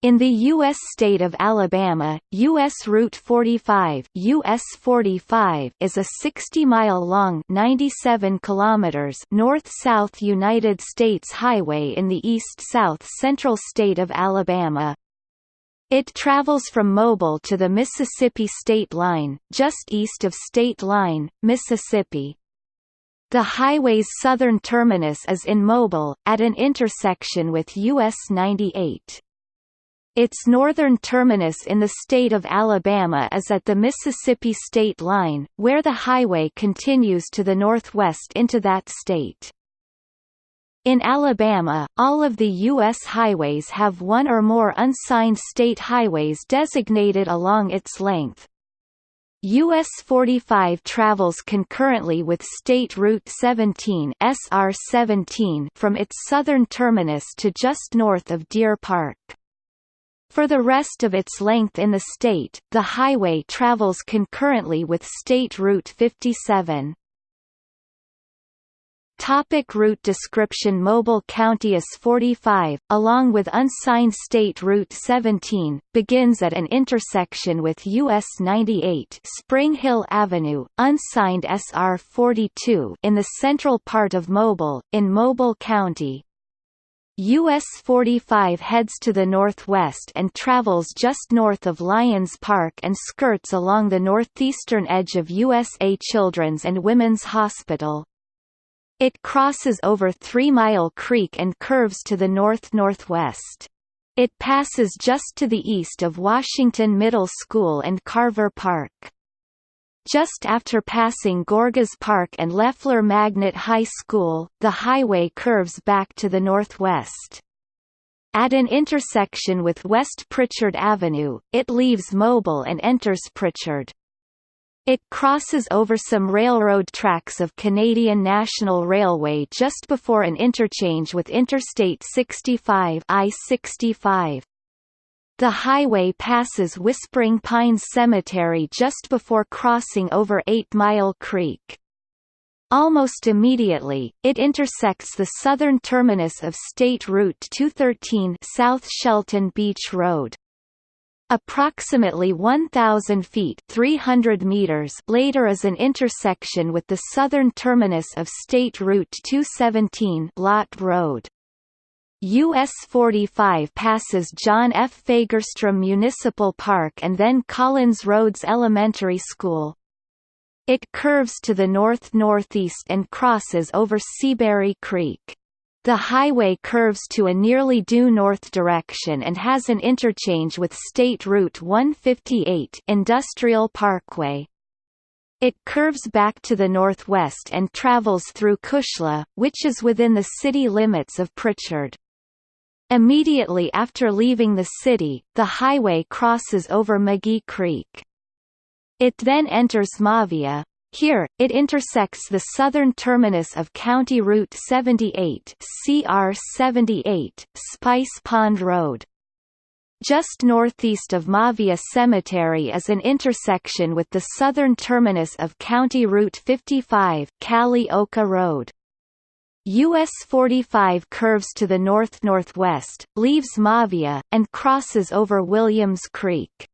In the U.S. state of Alabama, U.S. Route 45 (US 45) is a 60-mile-long (97 kilometers) north-south United States highway in the east-south central state of Alabama. It travels from Mobile to the Mississippi state line, just east of State Line, Mississippi. The highway's southern terminus is in Mobile, at an intersection with US 98. Its northern terminus in the state of Alabama is at the Mississippi state line, where the highway continues to the northwest into that state. In Alabama, all of the U.S. highways have one or more unsigned state highways designated along its length. US 45 travels concurrently with State Route 17 (SR 17) from its southern terminus to just north of Deer Park. For the rest of its length in the state, the highway travels concurrently with State Route 57. Topic route description. Mobile County US 45, along with unsigned State Route 17, begins at an intersection with US 98 Spring Hill Avenue, unsigned SR 42 in the central part of Mobile, in Mobile County. US 45 heads to the northwest and travels just north of Lyons Park and skirts along the northeastern edge of USA Children's and Women's Hospital. It crosses over 3 Mile Creek and curves to the north-northwest. It passes just to the east of Washington Middle School and Carver Park. Just after passing Gorgas Park and Leffler Magnet High School, the highway curves back to the northwest. At an intersection with West Pritchard Avenue, it leaves Mobile and enters Pritchard. It crosses over some railroad tracks of Canadian National Railway just before an interchange with Interstate 65 I-65. The highway passes Whispering Pines Cemetery just before crossing over 8 Mile Creek. Almost immediately, it intersects the southern terminus of State Route 213 South Shelton Beach Road. Approximately 1,000 feet (300 meters) later is an intersection with the southern terminus of State Route 217 Lott Road. US 45 passes John F. Fagerstrom Municipal Park and then Collins Roads Elementary School. It curves to the north-northeast and crosses over Seaberry Creek. The highway curves to a nearly due north direction and has an interchange with State Route 158 Industrial Parkway. It curves back to the northwest and travels through Cushla, which is within the city limits of Pritchard. Immediately after leaving the city, the highway crosses over McGee Creek. It then enters Mavia. Here, it intersects the southern terminus of County Route 78 (CR 78), Spice Pond Road. Just northeast of Mavia Cemetery is an intersection with the southern terminus of County Route 55, Calioka Road. US 45 curves to the north-northwest, leaves Mavia, and crosses over Williams Creek.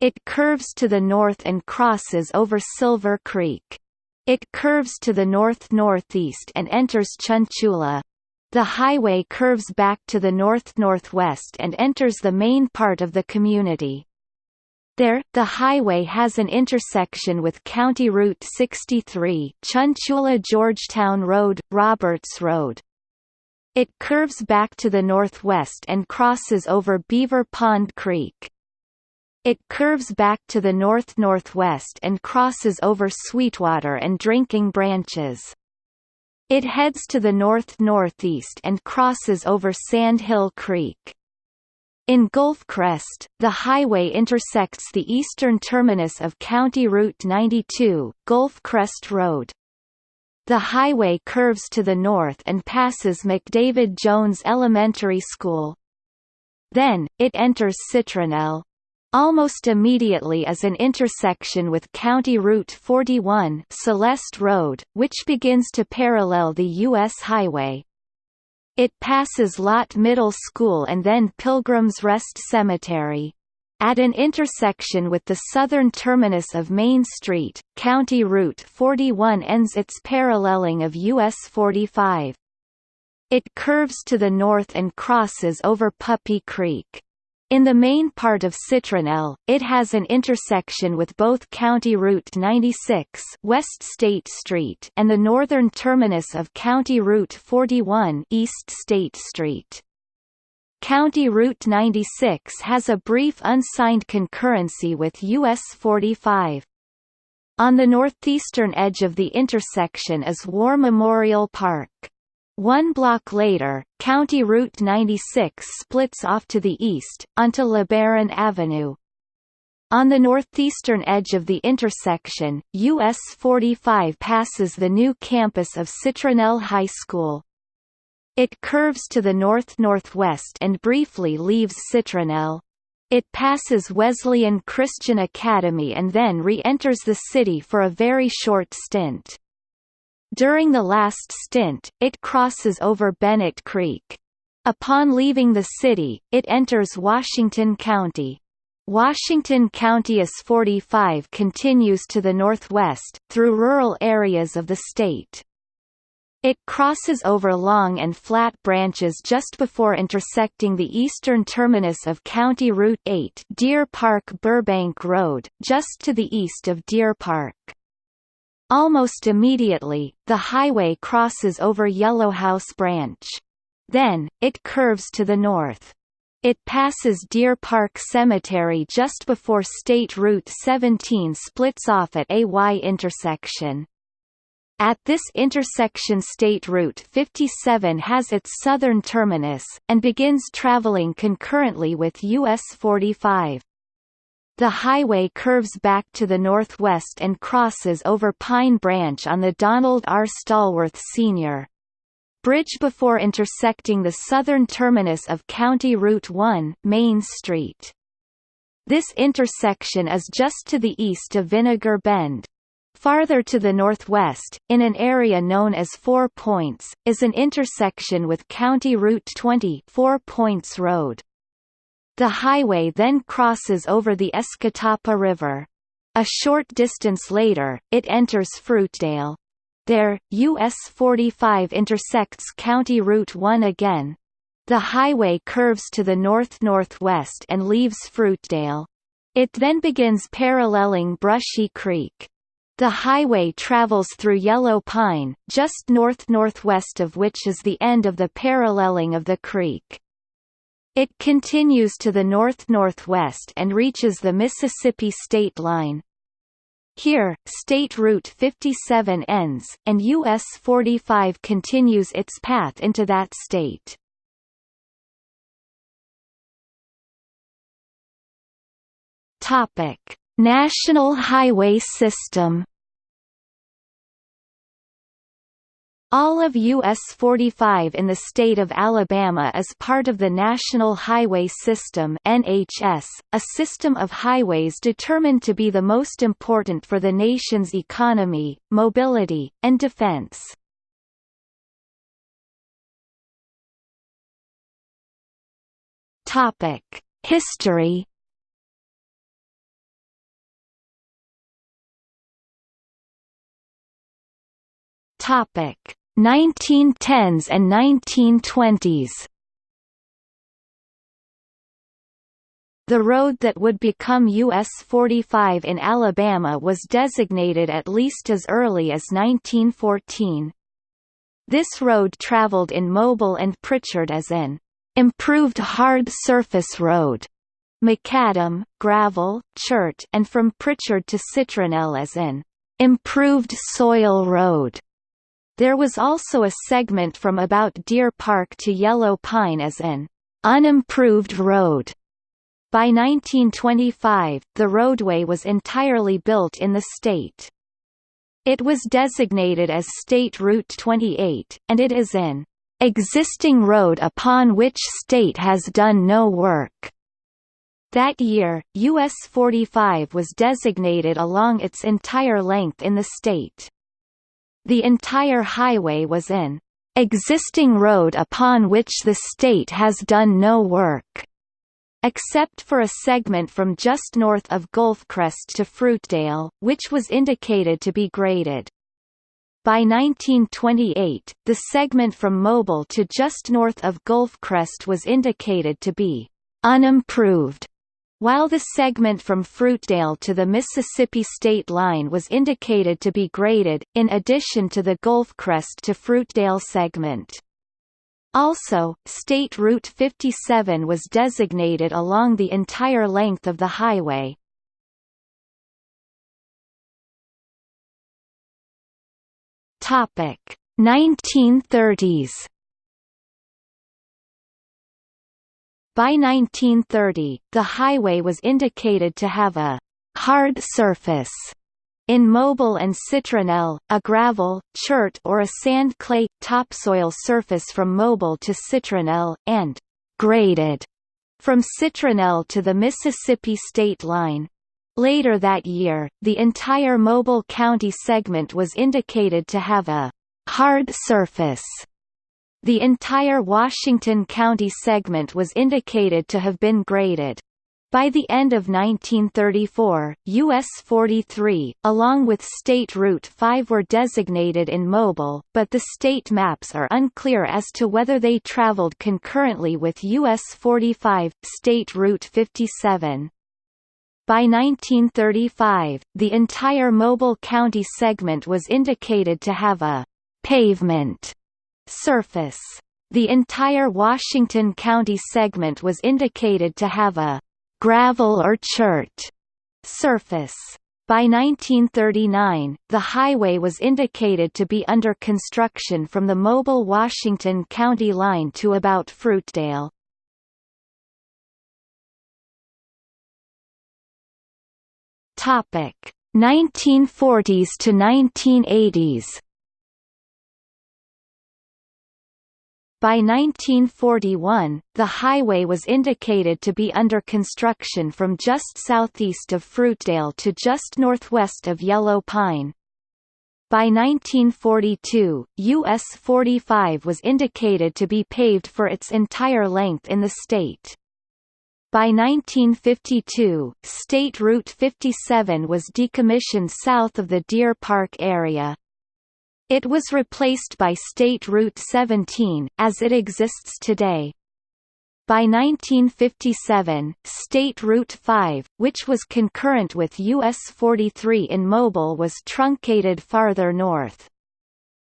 It curves to the north and crosses over Silver Creek. It curves to the north-northeast and enters Chunchula. The highway curves back to the north-northwest and enters the main part of the community. There, the highway has an intersection with County Route 63, Chunchula-Georgetown Road, Roberts Road. It curves back to the northwest and crosses over Beaver Pond Creek. It curves back to the north-northwest and crosses over Sweetwater and Drinking Branches. It heads to the north-northeast and crosses over Sand Hill Creek. In Gulfcrest, the highway intersects the eastern terminus of County Route 92, Gulfcrest Road. The highway curves to the north and passes McDavid Jones Elementary School. Then, it enters Citronelle. Almost immediately is an intersection with County Route 41 Celeste Road, which begins to parallel the U.S. highway. It passes Lott Middle School and then Pilgrim's Rest Cemetery. At an intersection with the southern terminus of Main Street, County Route 41 ends its paralleling of US 45. It curves to the north and crosses over Puppy Creek. In the main part of Citronelle, it has an intersection with both County Route 96 West State Street and the northern terminus of County Route 41 East State Street. County Route 96 has a brief unsigned concurrency with US 45. On the northeastern edge of the intersection is War Memorial Park. 1 block later, County Route 96 splits off to the east, onto LeBaron Avenue. On the northeastern edge of the intersection, US 45 passes the new campus of Citronelle High School. It curves to the north-northwest and briefly leaves Citronelle. It passes Wesleyan Christian Academy and then re-enters the city for a very short stint. During the last stint, it crosses over Bennett Creek. Upon leaving the city, it enters Washington County. Washington County US 45 continues to the northwest, through rural areas of the state. It crosses over long and flat branches just before intersecting the eastern terminus of County Route 8 Deer Park Burbank Road, just to the east of Deer Park. Almost immediately, the highway crosses over Yellow House Branch. Then, it curves to the north. It passes Deer Park Cemetery just before State Route 17 splits off at a Y intersection. At this intersection State Route 57 has its southern terminus, and begins traveling concurrently with US 45. The highway curves back to the northwest and crosses over Pine Branch on the Donald R. Stallworth Sr. Bridge before intersecting the southern terminus of County Route 1, Main Street. This intersection is just to the east of Vinegar Bend. Farther to the northwest, in an area known as 4 Points, is an intersection with County Route 20 4 Points Road. The highway then crosses over the Escatawpa River. A short distance later, it enters Fruitdale. There, US 45 intersects County Route 1 again. The highway curves to the north-northwest and leaves Fruitdale. It then begins paralleling Brushy Creek. The highway travels through Yellow Pine, just north-northwest of which is the end of the paralleling of the creek. It continues to the north-northwest and reaches the Mississippi state line. Here, State Route 57 ends, and US 45 continues its path into that state. Topic: National Highway System. All of US 45 in the state of Alabama is part of the National Highway System (NHS), a system of highways determined to be the most important for the nation's economy, mobility, and defense. Topic: History. Topic: 1910s and 1920s. The road that would become US 45 in Alabama was designated at least as early as 1914. This road traveled in Mobile and Pritchard as an improved hard surface road, macadam, gravel, chert, and from Pritchard to Citronelle as an improved soil road. There was also a segment from about Deer Park to Yellow Pine as an unimproved road. By 1925, the roadway was entirely built in the state. It was designated as State Route 28, and it is an existing road upon which state has done no work. That year, US 45 was designated along its entire length in the state. The entire highway was an existing road upon which the state has done no work, except for a segment from just north of Gulfcrest to Fruitdale, which was indicated to be graded. By 1928, the segment from Mobile to just north of Gulfcrest was indicated to be unimproved, while the segment from Fruitdale to the Mississippi state line was indicated to be graded, in addition to the Gulfcrest to Fruitdale segment. Also, State Route 57 was designated along the entire length of the highway. Topic: 1930s. By 1930, the highway was indicated to have a hard surface in Mobile and Citronelle, a gravel, chert or a sand-clay, topsoil surface from Mobile to Citronelle, and graded from Citronelle to the Mississippi state line. Later that year, the entire Mobile County segment was indicated to have a hard surface. The entire Washington County segment was indicated to have been graded. By the end of 1934, US 43, along with State Route 5 were designated in Mobile, but the state maps are unclear as to whether they traveled concurrently with US 45, State Route 57. By 1935, the entire Mobile County segment was indicated to have a pavement surface. The entire Washington County segment was indicated to have a gravel or chert surface. By 1939, the highway was indicated to be under construction from the Mobile-Washington County line to about Fruitdale. Topic: 1940s to 1980s. By 1941, the highway was indicated to be under construction from just southeast of Fruitdale to just northwest of Yellow Pine. By 1942, US 45 was indicated to be paved for its entire length in the state. By 1952, State Route 57 was decommissioned south of the Deer Park area. It was replaced by State Route 17, as it exists today. By 1957, State Route 5, which was concurrent with US 43 in Mobile, was truncated farther north.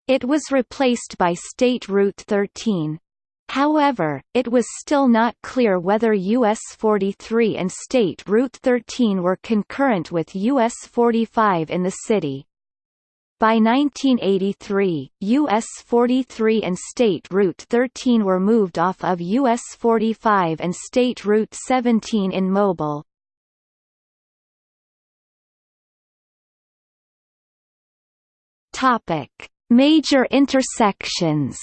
It was replaced by State Route 13. However, it was still not clear whether US 43 and State Route 13 were concurrent with US 45 in the city. By 1983, US 43 and State Route 13 were moved off of US 45 and State Route 17 in Mobile. Topic: Major intersections.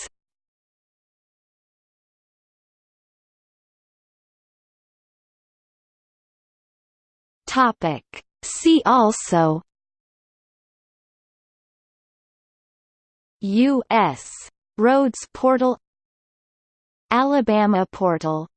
Topic: See also U.S. Roads Portal, Alabama Portal.